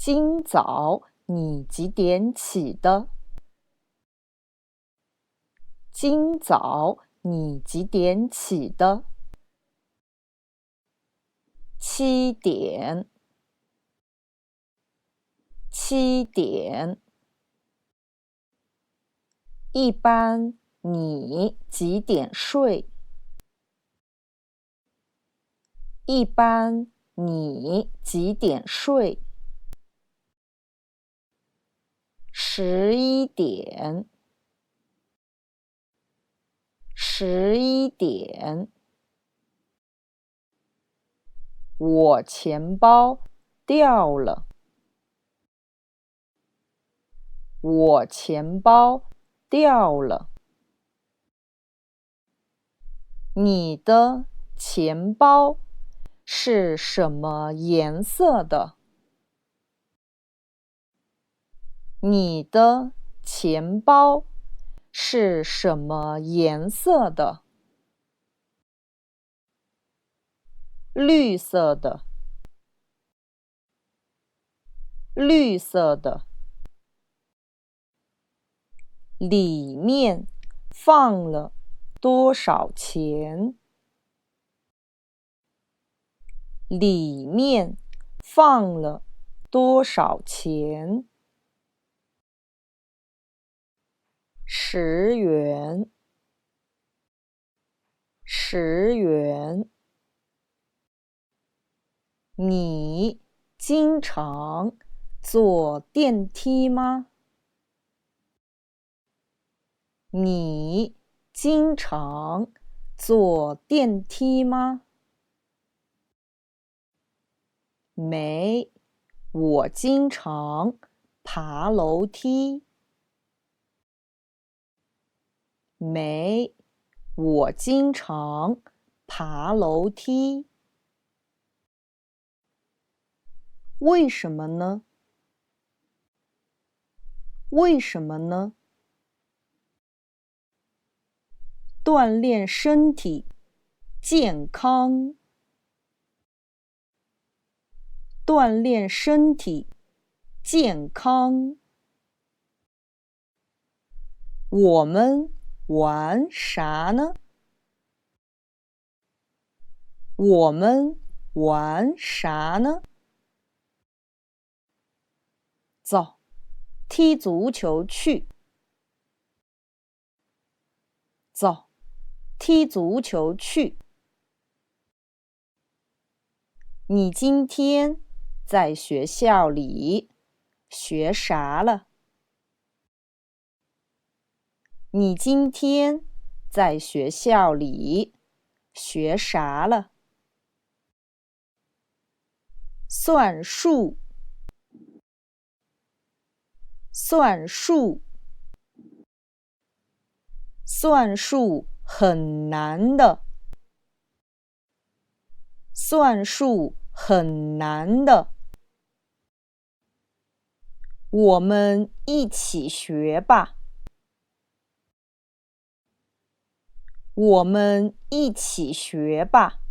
今早你几点起的？今早你几点起的？7点。7点。一般你几点睡？一般你几点睡？11点。11点。我钱包掉了。我钱包掉了。你的钱包是什么颜色的？你的钱包是什么颜色的？绿色的。绿色的。里面放了多少钱？里面放了多少钱？10元。10元。你经常坐电梯吗？你经常坐电梯吗？没，我经常爬楼梯。没，我经常爬楼梯。为什么呢？为什么呢？锻炼身体，健康。锻炼身体，健康。我们玩啥呢？我们玩啥呢？走，踢足球去。走，踢足球去。你今天在学校里学啥了？你今天在学校里学啥了？算数。算数。算数很难的。算数很难的。我们一起学吧。我们一起学吧。